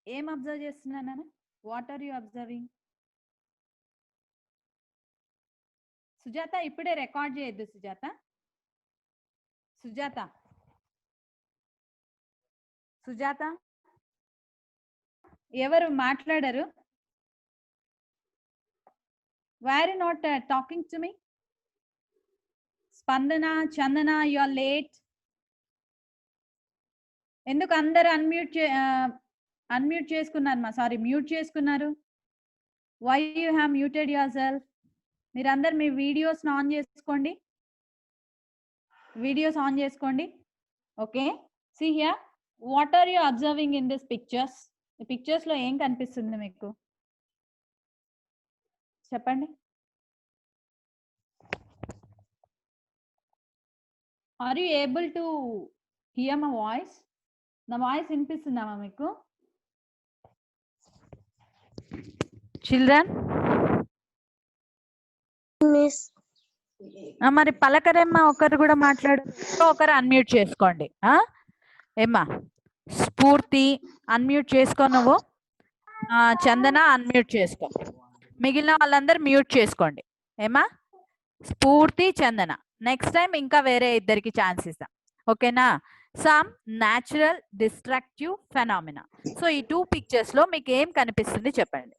ఏం అబ్జర్వ్ చేస్తున్నాను? What are you observing? Sujatha ఇప్పుడే రికార్డ్ చేయొద్దు సుజాత. సుజాత సుజాత ఎవరు మాట్లాడరు? Why are you not talking to me? స్పందన, చందన, you are late. ఎందుకు అందరు అన్మ్యూట్ చేసుకున్నారు మా? సారీ, మ్యూట్ చేసుకున్నారు. Why you have muted yourself? మీరందరు మీ వీడియోస్ ఆన్ చేసుకోండి. వీడియోస్ ఆన్ చేసుకోండి. Okay, see here, what are you observing in this pictures? ఈ పిక్చర్స్ లో ఏం కనిపిస్తుంది మీకు? చెప్పండి. Are you able to hear my voice? నా వాయిస్ వినిపిస్తుందామా మీకు? చిల్డ్రన్ మరి పలకరేమ్మా, ఒకరు కూడా మాట్లాడు. ఒకరు అన్మ్యూట్ చేసుకోండి. ఏమ్మా స్ఫూర్తి అన్మ్యూట్ చేసుకో, నువ్వు చందన అన్మ్యూట్ చేసుకో, మిగిలిన వాళ్ళందరూ మ్యూట్ చేసుకోండి. ఏమా స్ఫూర్తి, చందన. నెక్స్ట్ టైం ఇంకా వేరే ఇద్దరికి ఛాన్స్ ఇస్తాం. ఓకేనా? Some natural destructive phenomena. So ఈ 2 పిక్చర్స్ లో మీకు ఏం కనిపిస్తుంది చెప్పండి.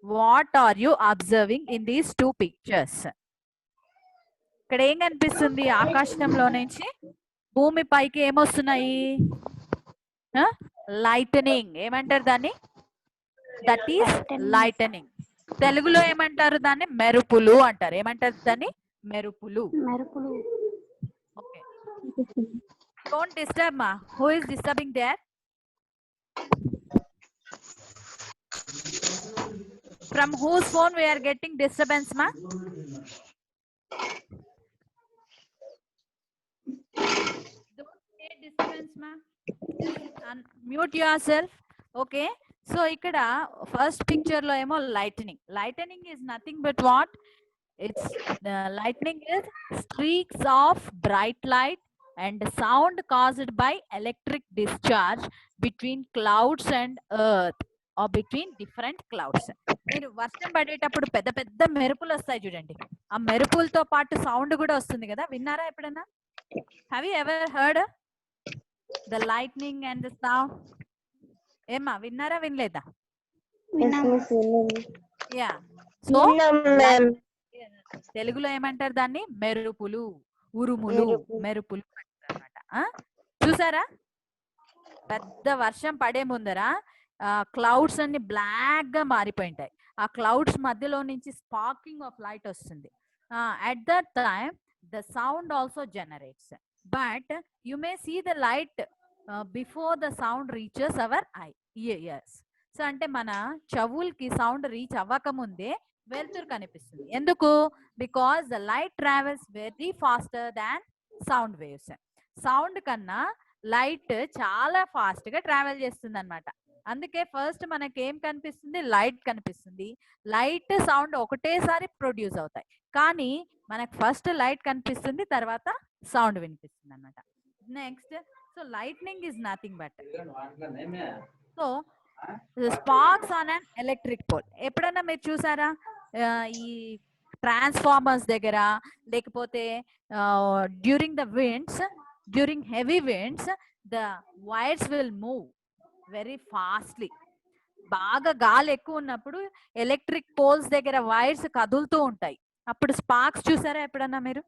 What are you observing in these 2 pictures? ఇక్కడ ఏం కనిపిస్తుంది? ఆకాశంలో నుంచి భూమి పైకి ఏమొస్తున్నాయి? లైటనింగ్. ఏమంటారు దాన్ని? That is lightning. తెలుగులో ఏమంటారు దాన్ని? మెరుపులు అంటారు. ఏమంటారు దాన్ని? మెరుపులు. ఓకే, డోంట్ డిస్టర్బ్ మా. Who is disturbing there? From whose phone we are getting disturbance, ma? Don't create disturbance, ma. Just unmute yourself. Okay, so ikkada first picture lo emo lightning. Lightning is nothing but what? It's lightning is streaks of bright light and sound caused by electric discharge between clouds and earth, or between different clouds. మీరు వర్షం పడేటప్పుడు పెద్ద పెద్ద మెరుపులు వస్తాయి చూడండి. ఆ మెరుపులతో పాటు సౌండ్ కూడా వస్తుంది కదా, విన్నారా ఎప్పుడన్నా? Have you ever heard the lightning and the sound? ఏమ్మా, విన్నారా వినలేదా? యా. సో తెలుగులో ఏమంటారు దాన్ని? మెరుపులు, ఉరుములు, మెరుపులు అంటారు అన్నమాట. చూసారా? పెద్ద వర్షం పడే ముందర క్లౌడ్స్ అన్ని బ్లాక్ గా మారిపోయింటాయి. ఆ క్లౌడ్స్ మధ్యలో నుంచి స్పార్కింగ్ ఆఫ్ లైట్ వస్తుంది. At that time the sound also generates, but you may see the light before the sound reaches our ears. So అంటే మన చెవులకి సౌండ్ రీచ్ అవ్వక ముందే వెలుతురు కనిపిస్తుంది. ఎందుకు? Because the light travels very faster than sound waves. Sound కన్నా light చాలా ఫాస్ట్ గా ట్రావెల్ చేస్తుంది అనమాట. అందుకే ఫస్ట్ మనకి ఏం కనిపిస్తుంది? లైట్ కనిపిస్తుంది. లైట్, సౌండ్ ఒకటేసారి ప్రొడ్యూస్ అవుతాయి, కానీ మనకు ఫస్ట్ లైట్ కనిపిస్తుంది, తర్వాత సౌండ్ వినిపిస్తుంది అనమాట. Next, so lightning is nothing but so sparks on an electric pole. ఎప్పుడన్నా మీరు చూసారా? ఈ ట్రాన్స్ఫార్మర్స్ దగ్గర, లేకపోతే during the winds, during heavy winds the wires will move very fastly. బాగా గాలి ఎక్కువ ఉన్నప్పుడు ఎలక్ట్రిక్ పోల్స్ దగ్గర వైర్స్ కదులుతూ ఉంటాయి. అప్పుడు స్పార్క్స్ చూసారా ఎప్పుడన్నా? మీరు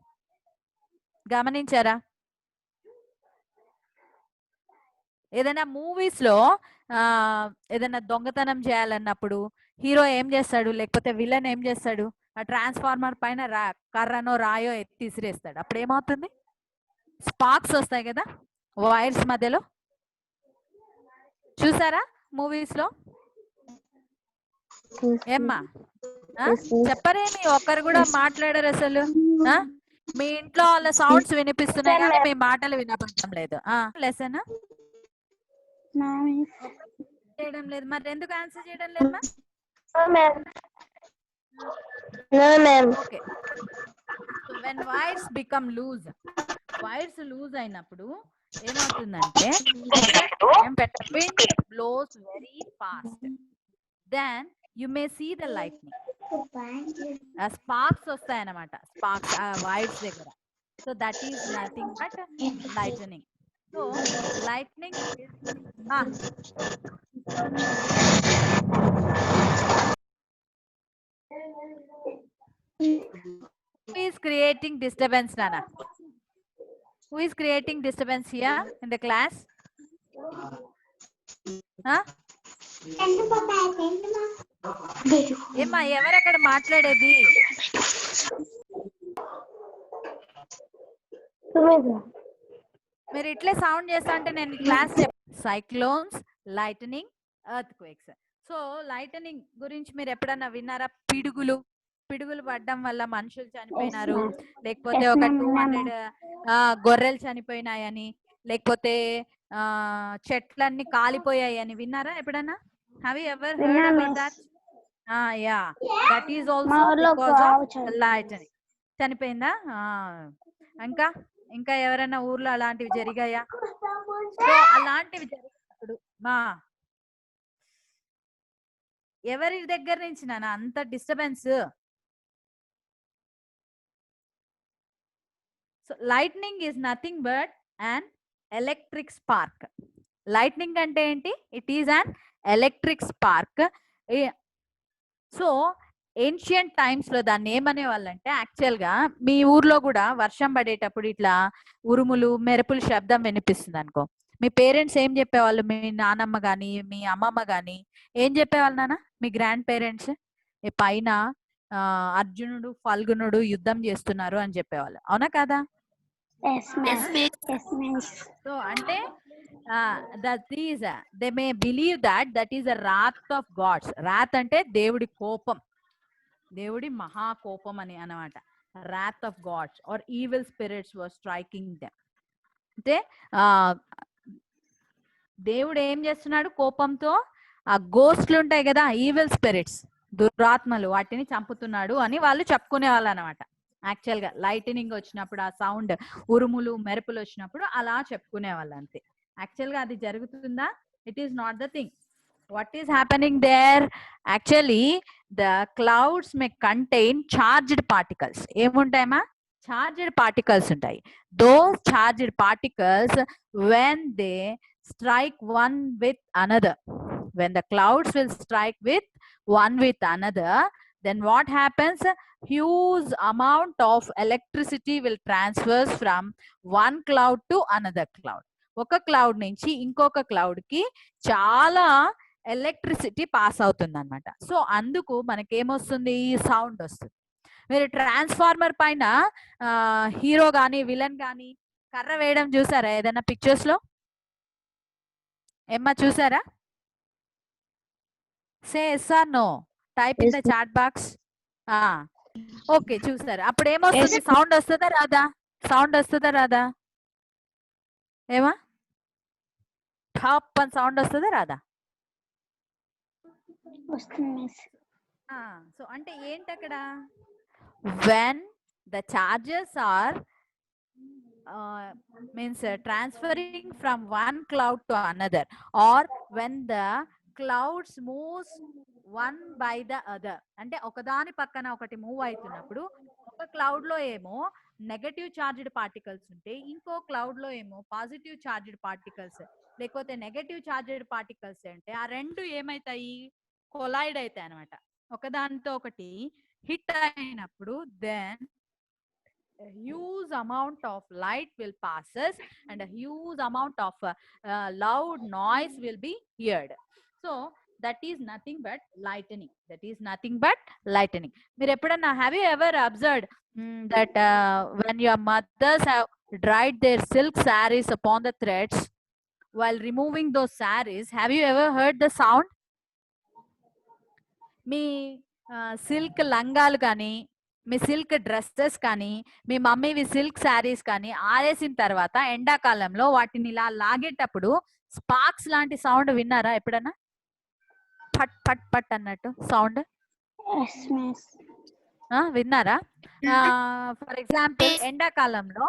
గమనించారా? ఏదైనా మూవీస్ లో ఏదైనా దొంగతనం చేయాలన్నప్పుడు హీరో ఏం చేస్తాడు, లేకపోతే విలన్ ఏం చేస్తాడు? ఆ ట్రాన్స్ఫార్మర్ పైన కర్రనో రాయో ఎత్తి విసిరేస్తాడు. అప్పుడు ఏమవుతుంది? స్పార్క్స్ వస్తాయి కదా వైర్స్ మధ్యలో. చూసారా మూవీస్ లో? ఏమ్మా చెప్పరేమి? ఒక్కరు కూడా మాట్లాడరు అసలు. మీ ఇంట్లో వాళ్ళ సౌండ్స్ వినిపిస్తున్నాయి కానీ మీ మాటలు వినపడటం లేదు. లెసన్ చేయడం లేదు. మరి ఎందుకు ఆన్సర్ చేయడం లేదు? Okay, when wires become loose, wires loose అయినప్పుడు ఏమవుతుందంటే wind blows very fast, then you may see the lightning. Sparks వస్తాయి అన్నమాట, స్పార్క్స్ వైర్స్ దగ్గర. So that is nothing but lightning. So lightning is who is creating disturbance, Nana? Who is creating disturbance here in the class? ఏమ్మా ఎవరు అక్కడ మాట్లాడేది? మీరు ఇట్లే sound చేస్తా అంటే నేను class cyclones, lightening, earth quakes. So lightening గురించి మీరు ఎప్పుడన్నా విన్నారా? పిడుగులు పడడం వల్ల మనుషులు చనిపోయినారు, లేకపోతే ఒక 200 గొర్రెలు చనిపోయినాయని, లేకపోతే చెట్లన్నీ కాలిపోయాయని విన్నారా ఎప్పుడన్నా? Have you ever heard about that? Ya, that is also because of lightning. చనిపోయిందా? ఇంకా ఎవరైనా ఊర్లో అలాంటివి జరిగాయా? సో అలాంటివి జరిగినప్పుడు ఎవరి దగ్గర నుంచి నాన్న అంత disturbance? So lightning is nothing but an electric spark. Lightning అంటే ఏంటి? It is an electric spark. So ancient times లో దాన్ని ఏమనే వాళ్ళంటే, యాక్చువల్ గా మీ ఊర్లో కూడా వర్షం పడేటప్పుడు ఇట్లా ఉరుములు మెరుపులు శబ్దం వినిపిస్తుంది అనుకో, మీ పేరెంట్స్ ఏం చెప్పేవాళ్ళు? మీ నానమ్మ గాని మీ అమ్మమ్మ గాని ఏం చెప్పేవాళ్ళు నాన్న? మీ గ్రాండ్ పేరెంట్స్ పైన అర్జునుడు ఫల్గునుడు యుద్ధం చేస్తున్నారు అని చెప్పేవాళ్ళు, అవునా కదా? సో అంటే they may believe that is a wrath of gods. Wrath అంటే దేవుడి కోపం, దేవుడి మహాకోపం అని అన్నమాట. Wrath of gods or evil spirits were striking them. అంటే దేవుడు ఏం చేస్తున్నాడు? కోపంతో ఆ గోస్ట్లు ఉంటాయి కదా, ఈవిల్ స్పిరిట్స్, దురాత్మలు, వాటిని చంపుతున్నాడు అని వాళ్ళు చెప్పుకునే వాళ్ళు అనమాట. యాక్చువల్ గా లైటనింగ్ వచ్చినప్పుడు, ఆ సౌండ్ ఉరుములు మెరుపులు వచ్చినప్పుడు అలా చెప్పుకునే వాళ్ళు అంతే. యాక్చువల్ గా అది జరుగుతుందా? It is not the thing. What is happening there? Actually, the clouds may contain charged particles. ఏముంటాయమ్మా? Charged particles ఉంటాయి. Those charged particles, when they strike one with another, when the clouds will strike with one with another, then what happens? Huge amount of electricity will transfer from one cloud to another cloud. ఒక cloud నుంచి ఇంకొక cloud కి చాలా electricity pass అవుతుంది అనమాట. So అందుకు మనకేమొస్తుంది? ఈ sound వస్తుంది. మీరు ట్రాన్స్ఫార్మర్ పైన హీరో గాని విలన్ గాని కర్ర వేయడం చూసారా ఏదైనా పిక్చర్స్ లో? ఏమ్మా చూసారా? Say yes or no, type in the chat box. Okay, చూసారా? అప్పుడు ఏమొస్తుంది? సౌండ్ వస్తుందా రాదా? సౌండ్ వస్తుందా రాదా? ఏమా టాప్ అని సౌండ్ వస్తుందా రాదా? సో అంటే ఏంటి అక్కడ? When the charges are means transferring from one cloud to another, or when the clouds moves one by the other, అంటే ఒకదాని పక్కన ఒకటి మూవ్ అవుతున్నప్పుడు ఒక క్లౌడ్ లో ఏమో నెగటివ్ చార్జ్డ్ పార్టికల్స్ ఉంటే, ఇంకో క్లౌడ్ లో ఏమో పాజిటివ్ చార్జ్డ్ పార్టికల్స్, లేకపోతే నెగటివ్ చార్జ్డ్ పార్టికల్స్ అంటే ఆ రెండు ఏమైతాయి? కొలైడ్ అవుతాయి అనమాట. ఒకదానితో ఒకటి హిట్ అయినప్పుడు then a huge amount of light will passes and a huge amount of loud noise will be heard. So that is nothing but lightning. That is nothing but lightning. Meer eppadana, have you ever observed that when your mothers have dried their silk sarees upon the threads, while removing those sarees, have you ever heard the sound? మీ silk లంగాలు కానీ, మీ silk dresses కానీ, మీ మమ్మీవి silk saris కానీ ఆరేసిన తర్వాత ఎండాకాలంలో వాటిని ఇలా లాగేటప్పుడు sparks లాంటి సౌండ్ విన్నారా ఎప్పుడన్నా? పట్ పట్ పట్ అన్నట్టు సౌండ్ విన్నారా? ఫర్ ఎగ్జాంపుల్ ఎండాకాలంలో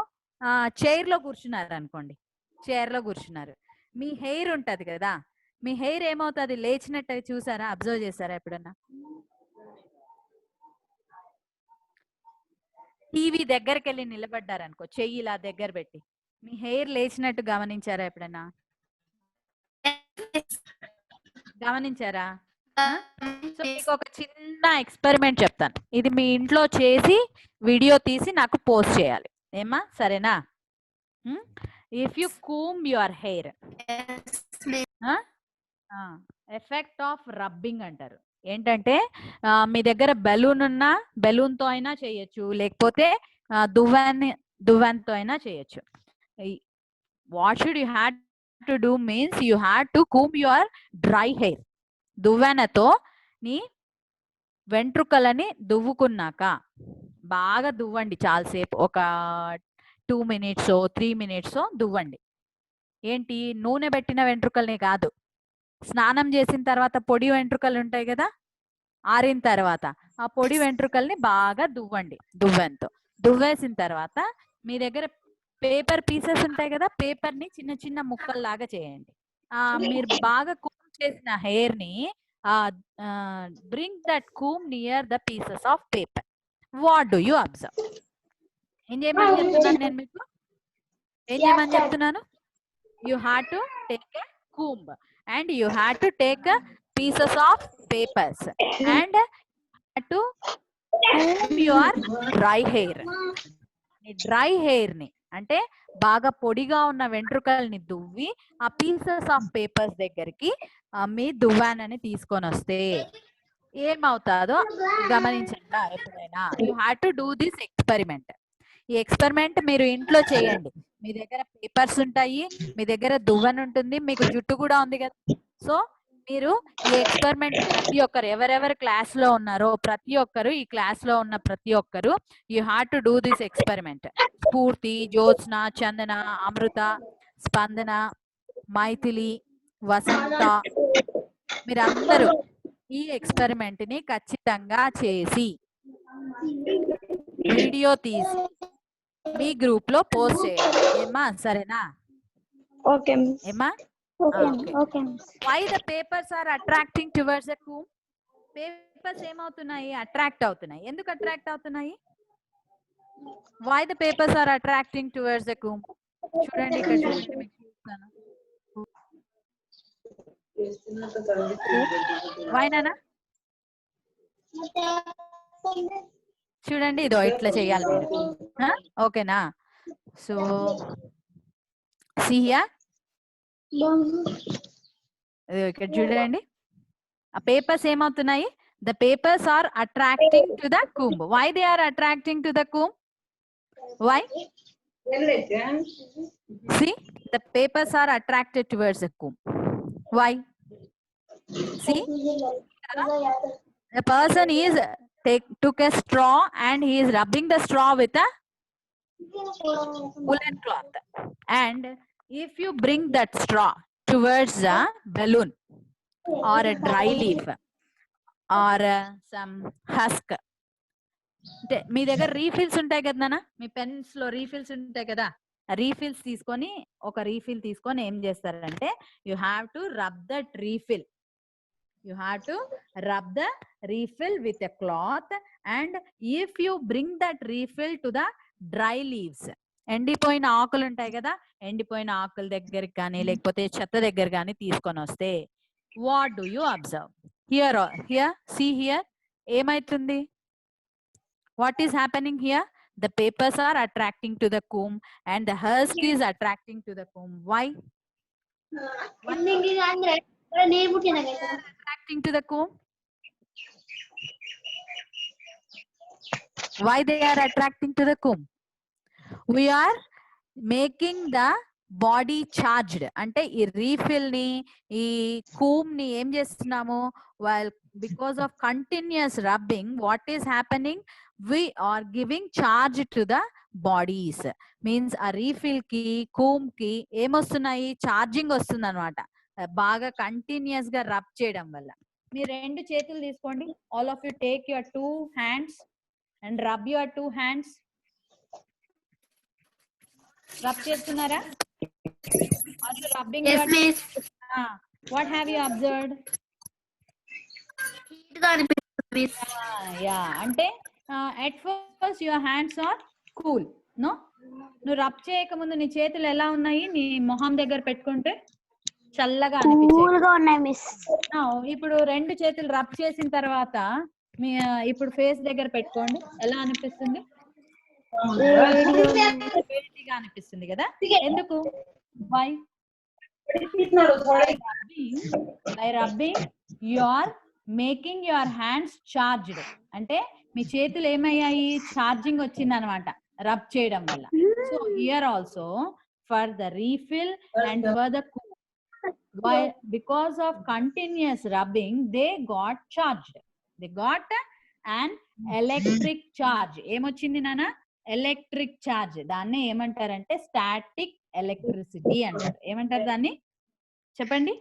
చైర్ లో కూర్చున్నారు అనుకోండి, చైర్ లో కూర్చున్నారు. మీ హెయిర్ ఉంటది కదా, మీ హెయిర్ ఏమవుతుంది, లేచినట్టు చూసారా, అబ్జర్వ్ చేశారా ఎప్పుడన్నా? టీవీ దగ్గరికి వెళ్ళి నిలబడ్డారనుకో, చెయ్యి ఇలా దగ్గర పెట్టి, మీ హెయిర్ లేచినట్టు గమనించారా ఎప్పుడన్నా? గమనించారా? సో మీకు ఒక చిన్న ఎక్స్పెరిమెంట్ చెప్తాను, ఇది మీ ఇంట్లో చేసి వీడియో తీసి నాకు పోస్ట్ చేయాలి, ఏమా? సరేనా? If you Coombs your hair, effect of rubbing అంటారు. ఏంటంటే మీ దగ్గర బెలూన్ ఉన్నా బెలూన్తో అయినా చేయొచ్చు, లేకపోతే దువ్వెనతో అయినా చేయొచ్చు. What should you have to do means you have to comb your dry hair. దువ్వెనతో నీ వెంట్రుకలని దువ్వుకున్నాక బాగా దువ్వండి చాలాసేపు, ఒక 2 minutes 3 minutes దువ్వండి. ఏంటి, నూనె పెట్టిన వెంట్రుకల్ని కాదు, స్నానం చేసిన తర్వాత పొడి వెంట్రుకలు ఉంటాయి కదా, ఆరిన తర్వాత ఆ పొడి వెంట్రుకల్ని బాగా దువ్వండి దువ్వెనతో. దువ్వేసిన తర్వాత మీ దగ్గర పేపర్ పీసెస్ ఉంటాయి కదా, పేపర్ ని చిన్న చిన్న ముక్కల్లాగా చేయండి. మీరు బాగా కూమ్ చేసిన హెయిర్ ని bring that Coombs near the pieces of paper. What do you observe? ఏం చేయమని చెప్తున్నాను నేను మీకు? ఏం చేయమని చెప్తున్నాను? You had to take a comb and you had to take pieces of papers and had to comb your dry hair. Dry hair ని అంటే బాగా పొడిగా ఉన్న వెంట్రుకల్ని దువ్వి ఆ పీసెస్ ఆఫ్ పేపర్స్ దగ్గరికి మీ దువ్వానని తీసుకొని వస్తే ఏమవుతాదో గమనించండి ఎప్పుడైనా. You had to do this experiment. ఈ ఎక్స్పెరిమెంట్ మీరు ఇంట్లో చేయండి. మీ దగ్గర పేపర్స్ ఉంటాయి, మీ దగ్గర దువ్వెన ఉంటుంది, మీకు జుట్టు కూడా ఉంది కదా. సో మీరు ఈ ఎక్స్పెరిమెంట్ ప్రతి ఒక్కరు, ఎవరెవరు క్లాస్ లో ఉన్నారో ప్రతి ఒక్కరు, ఈ క్లాస్ లో ఉన్న ప్రతి ఒక్కరు you have to do this experiment. స్ఫూర్తి, జ్యోత్స్న, చందన, అమృత, స్పందన, మైథిలి, వసంత, మీరందరూ ఈ ఎక్స్పెరిమెంట్ ని ఖచ్చితంగా చేసి వీడియో తీసి మీ గ్రూప్ లో పోస్ట్ చేయాలి, ఏమా? సరేనా? ఓకే ఏమా? Why the papers are attracting towards the comb? Papers ఏమవుతున్నాయి, అట్రాక్ట్ అవుతున్నాయి. ఎందుకు అట్రాక్ట్ అవుతున్నాయి? Why the papers are attracting towards the comb? చూడండి ఇక్కడ, చూడండి మీకు చూస్తాను. వై నానా? చూడండి, ఇదో ఇట్లా చేయాలి మీరు, ఓకేనా? సో సియా ఇక్కడ చూడండి, ఆ పేపర్స్ ఏమవుతున్నాయి, the papers are attracting to the comb. Why they are attracting to the comb? Why? See, the papers are attracted towards the comb. Why? See, the person is took a straw and he is rubbing the straw with a woolen cloth. And if you bring that straw towards a balloon or a dry leaf or some husk, మీ దగ్గర refills ఉంటాయి కదా నాన్న, మీ pens లో refills ఉంటాయి కదా, refills తీసుకొని ఒక refill తీసుకొని ఏం చేస్తారంటే you have to rub that refill. You have to rub the refill with a cloth, and if you bring that refill to the dry leaves, ఎండిపోయిన ఆకులు ఉంటాయి కదా, ఎండిపోయిన ఆకుల దగ్గరికి కానీ లేకపోతే చెత్త దగ్గర కానీ తీసుకొని వస్తే what do you observe? Here see here, ఏమైతుంది? What is happening here? The papers are attracting to the comb and the husk is attracting to the comb. Why? Attracting to the comb? Why they are attracting to the comb? We are making the body charged. అంటే ఈ refill ని, ఈ Coombs ని ఏం చేస్తున్నాము, because of continuous rubbing what is happening, we are giving charge to the bodies. Means ఆ refill కి Coombs కి ఏమొస్తున్నాయి, ఛార్జింగ్ వస్తుంది అనమాట, బాగా కంటిన్యూస్ గా రబ్ చేయడం వల్ల. మీరు 2 చేతులు తీసుకోండి, all of you take your 2 hands and rub your 2 hands. Rub చేస్తున్నారా? Are you rubbing Yes, your miss. what have you observed? Heat గా అనిపిస్తుంది మిస్. Yeah, అంటే at first your hands are cool, no? నువ్వు rub చేయకముందు నీ చేతులు ఎలా ఉన్నాయి? నీ మొహం దగ్గర పెట్టుకుంటే చల్లగా అనిపించాయి. కూల్ గా ఉన్నాయి మిస్. ఇప్పుడు రెండు చేతులు రబ్ చేసిన తర్వాత మీ ఇప్పుడు ఫేస్ దగ్గర పెట్టుకోండి, ఎలా అనిపిస్తుంది? వేడిగా అనిపిస్తుంది కదా? ఎందుకు? Why? By rubbing you are making your hands charged. అంటే మీ చేతులు ఏమయ్యాయి? ఛార్జింగ్ వచ్చింది అనమాట రబ్ చేయడం వల్ల. So here also for the refill and for the cool, because of continuous rubbing they got charged, they got an electric charge. ఏమొచ్చింది నాన్న? Electric charge. దాన్ని ఏమంటారంటే స్టాటిక్ ఎలక్ట్రిసిటీ అంటారు. ఏమంటారు దాన్ని? చెప్పండి.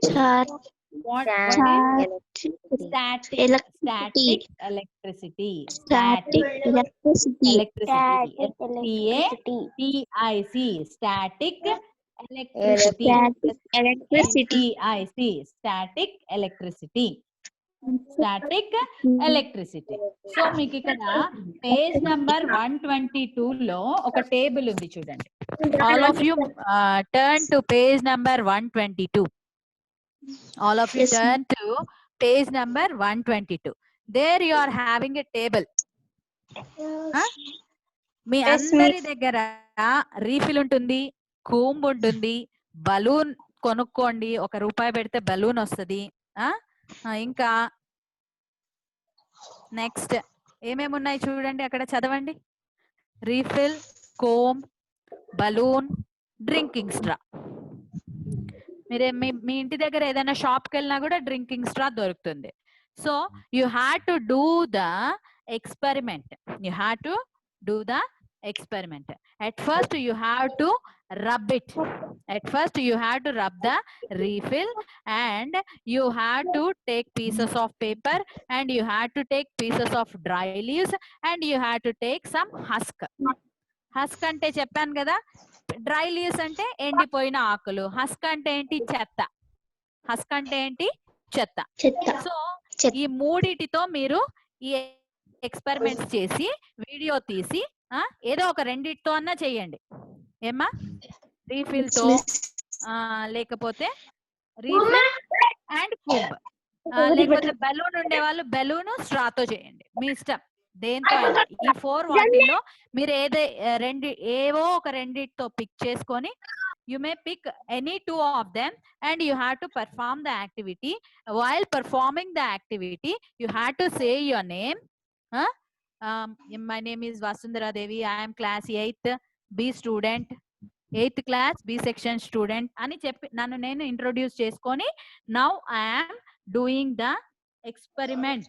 Static electricity. Static electricity. So మీకు ఇక్కడ పేజ్ నంబర్ 122 లో ఒక టేబుల్ ఉంది చూడండి. All of you turn to page number 122. All of you turn to page number 122. There you are having a table. మీ అందరి దగ్గర రీఫిల్ ఉంటుంది, కూంబ్ ఉంటుంది, బలూన్ కొనుక్కోండి. ₹1 పెడితే బలూన్ వస్తుంది. ఇంకా నెక్స్ట్ ఏమేమి ఉన్నాయి చూడండి, అక్కడ చదవండి. Refill, comb, balloon, drinking straw. మీరే మీ ఇంటి దగ్గర ఏదైనా షాప్కి వెళ్ళినా కూడా డ్రింకింగ్ స్ట్రా దొరుకుతుంది. So you had to do the experiment. You had to do the experiment. At first you have to rub it. At first you have to rub the refill, and you have to take pieces of paper, and you have to take pieces of dry leaves, and you have to take some husk. Husk అంటే చెప్పాను కదా, dry leaves అంటే ఎండిపోయిన ఆకులు, husk అంటే ఏంటి? చెత్త. Husk అంటే ఏంటి? చెత్త. సో ఈ మూడిటితో మీరు ఈ ఎక్స్పెరిమెంట్స్ చేసి వీడియో తీసి ఏదో ఒక రెండిటితో అన్నా చేయండి. ఏమ్మా? రీఫిల్ తో, లేకపోతే రీఫిల్ అండ్ కూంబ్, లేకపోతే బెలూన్ ఉండేవాళ్ళు బెలూన్ స్ట్రాతో చేయండి. మీ ఇష్టం, దేంతో అయినా. ఈ 4 వాటిల్లో మీరు ఏవో ఒక రెండిటితో పిక్ చేసుకొని, you may pick any 2 of them and you have to perform the activity. While performing the activity you have to say your name. My name is Vasundhara Devi. I am class 8th B student, 8th class B section student అని చెప్పి నన్ను నేను introduce చేసుకొని, now I am doing the experiment,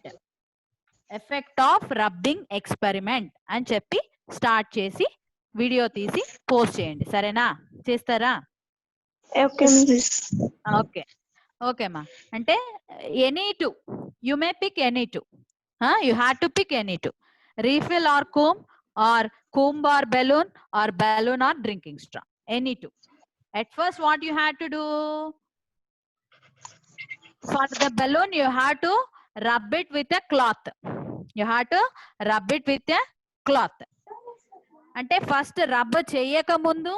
effect of rubbing experiment అని చెప్పి start చేసి video తీసి post చేయండి. సరేనా? చేస్తారా? ఓకే ఓకేమా. అంటే any 2, you may pick any 2. You have to pick any 2, refill or comb or balloon or drinking straw, any 2. At first what you had to do? For the balloon you have to rub it with a cloth. You have to rub it with a cloth. అంటే first rub చేయక ముందు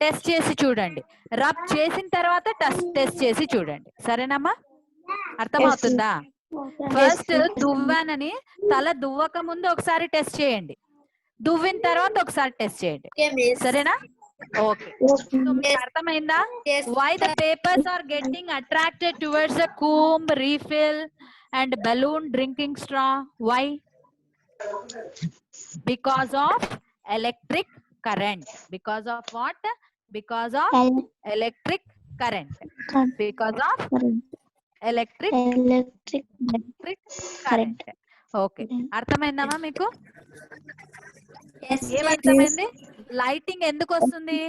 test చేసి చూడండి, rub చేసిన తర్వాత test చేసి చూడండి. సరేనమ్మా? అర్థమవుతుందా? ఫస్ట్ దువ్వానని తల దువ్వక ముందు ఒకసారి టెస్ట్ చేయండి, దువ్విన తర్వాత ఒకసారి టెస్ట్ చేయండి. సరేనా? ఓకే. సో మీకు అర్థమైందా? Why the papers are getting attracted towards the comb, refill and balloon, drinking straw? Why? Because of electric current. Because of what? Because of electric current. Because of electric current. Okay, అర్థమైందమ్మా మీకు? ఏమర్థమైంది? Lighting ఎందుకు వస్తుంది?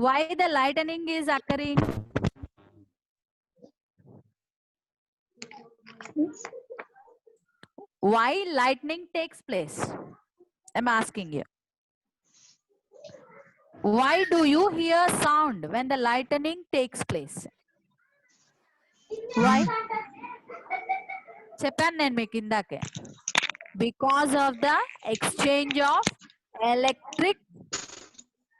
Why the lightning is occurring? Why lightning takes place? I'm asking you. Why do you hear sound when the lightning takes place? Why? చెప్పాను నేను మీకు ఇందాకే. Because of the exchange of electric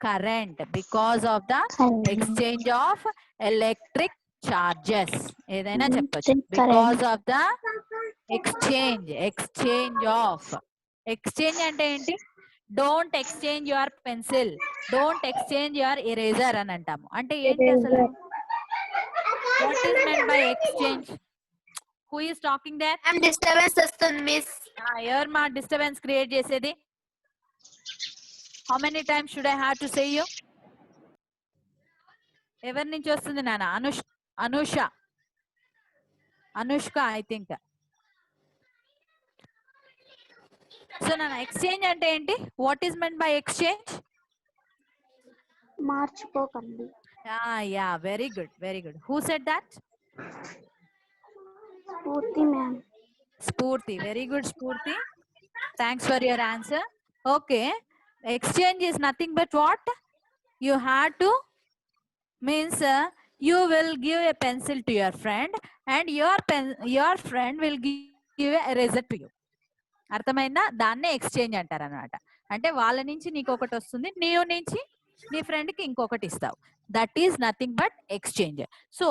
current. Because of the exchange of electric charges. ఏదైనా చెప్పొచ్చు. Because of the exchange of. Exchange అంటే ఏంటి? Don't exchange your pencil, don't exchange your eraser అని అంటాము. అంటే ఏంటి అసలు? What is meant by exchange? Who is talking there? Disturbance వస్తుంది మిస్. ఎవరు మా డిస్టర్బెన్స్ క్రియేట్ చేసేది? How many times should I have to say you? ఎవరి నుంచి వస్తుంది నాన్న? Anushka I think. సో నాన్న ఎక్స్చేంజ్ అంటే ఏంటి? What is meant by exchange? మార్చుకోకండి. Yeah very good, very good. Who said that? స్ఫూర్తి ma'am. Spurti, very good Spurti. Thanks for your answer. Okay, exchange is nothing but what? You had to means you will give a pencil to your friend and your friend will give a eraser to you. అర్థమైందా? దాన్నే exchange అంటారు అన్నమాట. అంటే వాళ్ళ నుంచి నీకు ఒకటి వస్తుంది, నీవు నుంచి నీ ఫ్రెండ్ కి ఇంకొకటి ఇస్తావు. That is nothing but exchange. So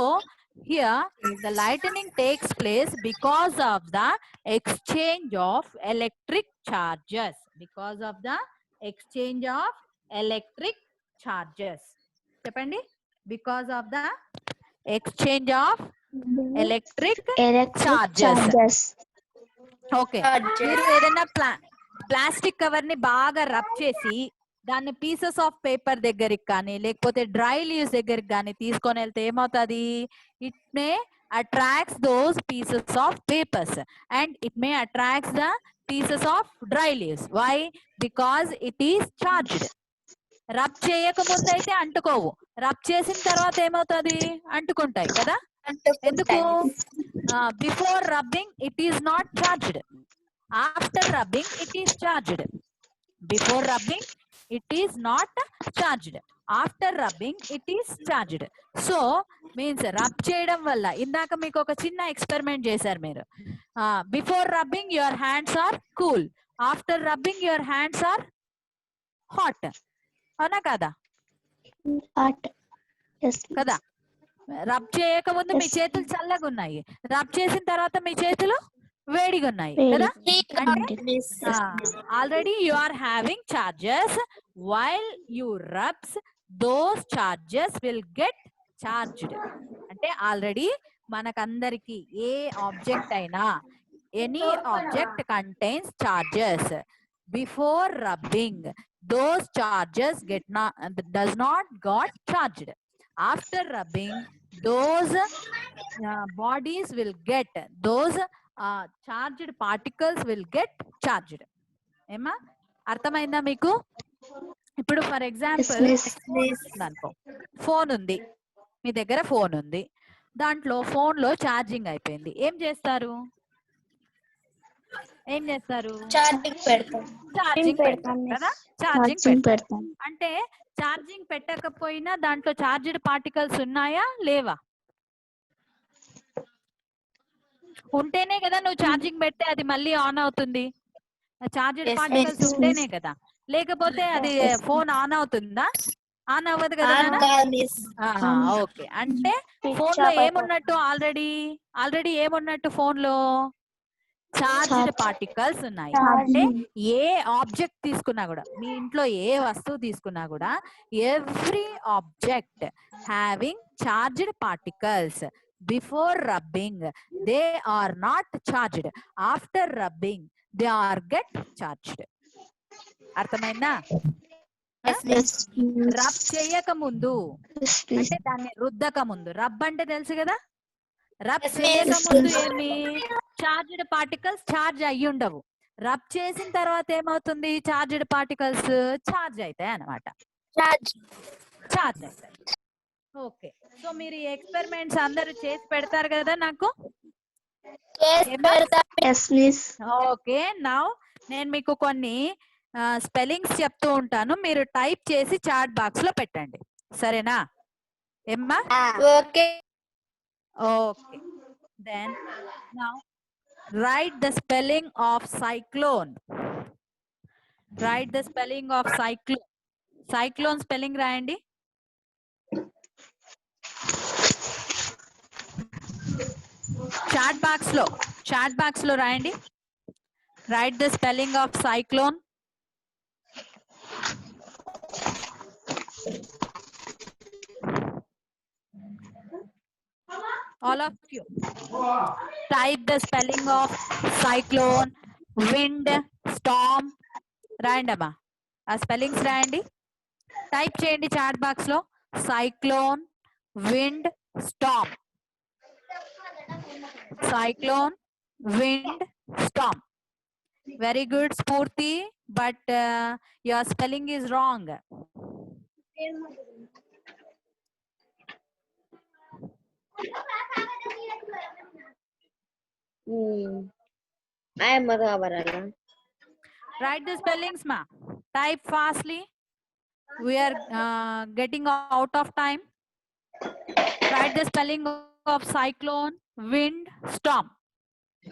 here the lightning takes place because of the exchange of electric charges. Because of the exchange of electric charges. చెప్పండి. Because of the exchange of electric charges. Okay, మీరు ఏదైనా plastic cover ని బాగా rub చేసి దాన్ని pieces of paper దగ్గరికి కానీ లేకపోతే డ్రై లీవ్స్ దగ్గరికి కానీ తీసుకొని వెళ్తే ఏమవుతుంది? It may attracts those pieces of papers and it may attracts the pieces of dry leaves. Why? Because it is charged. Rub చేయక ముందు అయితే అంటుకోవు, రబ్ చేసిన తర్వాత ఏమవుతుంది? అంటుకుంటాయి కదా. ఎందుకు? Before rubbing it is not charged, after rubbing it is charged. Before rubbing it is not charged, after rubbing it is charged. So means rub చేయడం వల్ల ఇందాక మీకు ఒక చిన్న ఎక్స్పెరిమెంట్ చేశారు మీరు. Before rubbing your hands are cool, after rubbing your hands are hot. అవునా కదా? కదా. రబ్ చేయక ముందు మీ చేతులు చల్లగా ఉన్నాయి, రబ్ చేసిన తర్వాత మీ చేతులు వేడిగా ఉన్నాయి కదా. Already you are having charges. While you rubs those charges will get charged. అంటే ఆల్రెడీ మనకందరికి ఏ ఆబ్జెక్ట్ అయినా any object contains charges. Before rubbing those charges does not got charged. After rubbing those bodies will get those charged particles will get charged. ఏమా అర్థమైందా మీకు? ఇప్పుడు for example అనుకో, phone ఉంది మీ దగ్గర, ఫోన్ ఉంది, దాంట్లో ఫోన్ లో ఛార్జింగ్ అయిపోయింది. ఏం చేస్తారు? ఛార్జింగ్ పెడతాం కదా. ఛార్జింగ్ పెడతాం అంటే ఛార్జింగ్ పెట్టకపోయినా దాంట్లో ఛార్జ్డ్ పార్టికల్స్ ఉన్నాయా లేవా? ఉంటేనే కదా నువ్వు ఛార్జింగ్ పెడితే అది మళ్ళీ ఆన్ అవుతుంది. ఛార్జ్డ్ పార్టికల్స్ ఉంటేనే కదా, లేకపోతే అది ఫోన్ ఆన్ అవుతుందా? ఆన్ అవ్వదు కదా. ఓకే, అంటే ఫోన్ లో ఏమున్నట్టు? ఆల్రెడీ ఏమున్నట్టు? ఫోన్ లో చార్జ్డ్ పార్టికల్స్ ఉన్నాయి. అంటే ఏ ఆబ్జెక్ట్ తీసుకున్నా కూడా, మీ ఇంట్లో ఏ వస్తువు తీసుకున్నా కూడా, every object having charged particles. Before rubbing they are not charged, after rubbing they are get charged. అర్థమైందా? రబ్ చేయక ముందు అంటే దాన్ని రుద్దక ముందు. రబ్ అంటే తెలుసు కదా. రబ్ చేయక ముందు ఏమి? చార్జ్డ్ పార్టికల్స్ చార్జ్ అయ్యి ఉండవు. రబ్ చేసిన తర్వాత ఏమవుతుంది? చార్జ్డ్ పార్టికల్స్ చార్జ్ అవుతాయి అన్నమాట. చార్జ్ అవుతాయి. ఓకే, సో మీరు ఈ ఎక్స్పెరిమెంట్స్ అందరూ చేసి పెడతారు కదా నాకు? ఓకే, నౌ నేను మీకు కొన్ని స్పెల్లింగ్స్ చెప్తూ ఉంటాను, మీరు టైప్ చేసి చాట్ బాక్స్ లో పెట్టండి, సరేనా ఏమ్మా? Okay. Okay, then now write the spelling of cyclone. Write the spelling of cyclone. Cyclone spelling రాయండి. చాట్ బాక్స్ లో రాయండి. Write the spelling of cyclone. All of you type the spelling of cyclone, wind, storm. రాయండమ్మా, ఆ spellings రాయండి. Type చేయండి chat box లో cyclone, wind, storm. Cyclone, wind, storm. Very good Sphoorthi, but your spelling is wrong. Write the spellings, ma. Type fastly. We are getting out of time. Write the spelling of cyclone, wind, storm.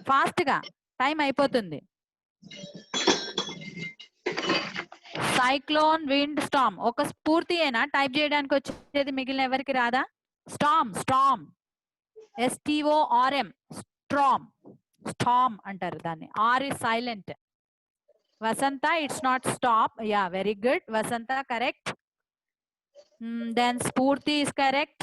Fast ga time అయిపోతుంది. Cyclone, wind, storm. ఒక స్ఫూర్తి అయినా type చేయడానికి వచ్చేది, మిగిలిన ఎవరికి రాదా? Storm, storm, STORM, storm. Storm అంటారు దాన్ని. Are is silent. Vasantha, it's not stop. Yeah, very good Vasantha, correct. Then Spurti is correct.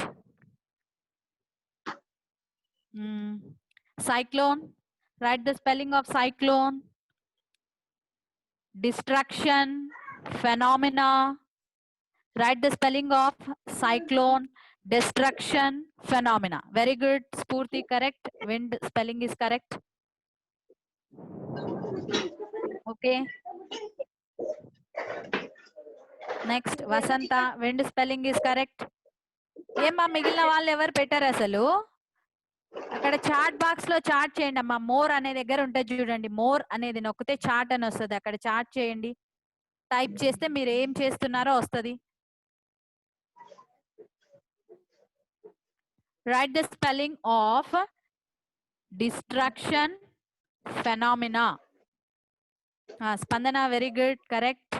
Cyclone. Write the spelling of cyclone. Destruction, phenomena. Write the spelling of cyclone, destruction, phenomena. Very good Spurti, correct. Wind spelling is correct. Okay. Next Vasanta, wind spelling is correct. ఏమ్మా మిగిలిన వాళ్ళు ఎవరు పెట్టారు అసలు? అక్కడ chat box లో chat చేయండి అమ్మా. మోర్ అనే దగ్గర ఉంటుంది చూడండి, మోర్ అనేది నొక్కితే చాట్ అని వస్తుంది, అక్కడ చాట్ చేయండి. టైప్ చేస్తే మీరు ఏం చేస్తున్నారో వస్తుంది. Right the spelling of destruction, phenomena. స్పందన, వెరీ గుడ్, కరెక్ట్.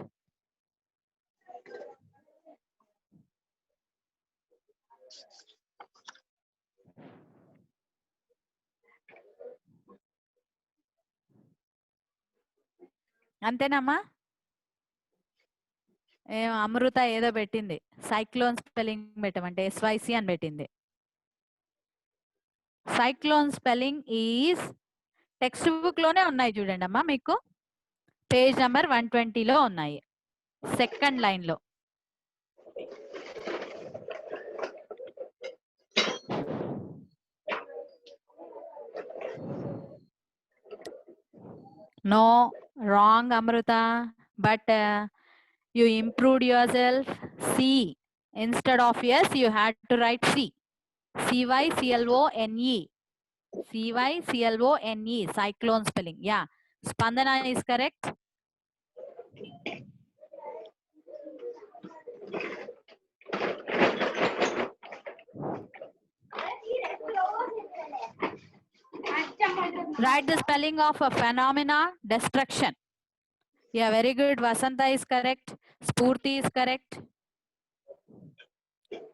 అంతేనమ్మా? అమృత ఏదో పెట్టింది, సైక్లోన్ స్పెల్లింగ్ పెట్టమంటే SYC అని పెట్టింది. Cyclone spelling is text book లోనే ఉన్నాయి చూడండి అమ్మా, మీకు పేజ్ నెంబర్ 120లో ఉన్నాయి, సెకండ్ లైన్ లో. No, wrong Amruta, but you improved yourself. C instead of S you had to write C. CYCLONE. CYCLONE, cyclone spelling. Yeah, Spandana is correct. Write the spelling of a phenomena, destruction. Yeah, very good. Vasanta is correct. Spurti is correct.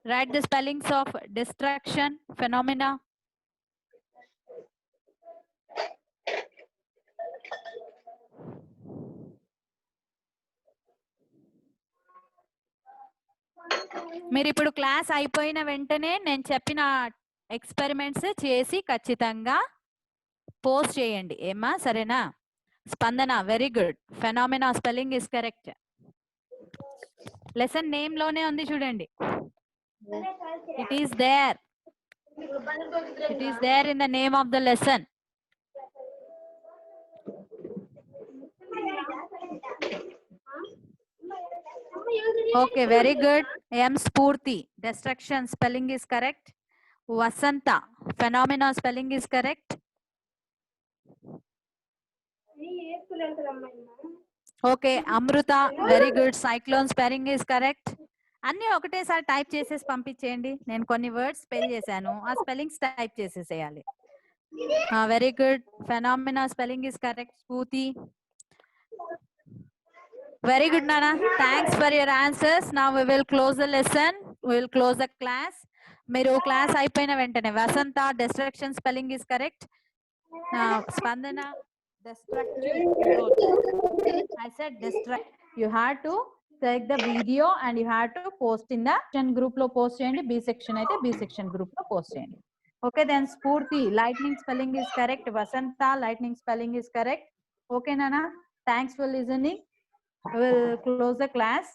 Write the spellings of destruction, phenomena. మీరు ఇప్పుడు class అయిపోయిన వెంటనే నేను చెప్పిన experiments చేసి ఖచ్చితంగా post చేయండి ఏమా, సరేనా? Spandana, very good. Phenomena spelling is correct. Lesson name లోనే ఉంది చూడండి, it is there. It is there in the name of the lesson. Okay, very good. M Spurti, destruction spelling is correct. Vasanta, phenomena spelling is correct. Okay Amrutha very good cyclone spelling is correct అన్ని ఒకటేసారి type చేసేసి పంపించేయండి నేను కొన్ని words spell చేశాను ఆ spellings type చేసేసేయాలి very good phenomena spelling is correct Sphoorthi very good Nana, thanks for your answers. Now we will close the lesson, we will close the class. మీరు క్లాస్ అయిపోయిన వెంటనే వసంత డిస్ట్రక్షన్ స్పెల్లింగ్ ఇస్ కరెక్ట్ స్పందన destructive growth. I said distract. You had to take the video and you had to post in the section group lo post cheyandi. B section aithe B section group lo post cheyandi. Okay, then Spurti lightning spelling is correct. Vasanta lightning spelling is correct. Okay Nana, thanks for listening. We will close the class.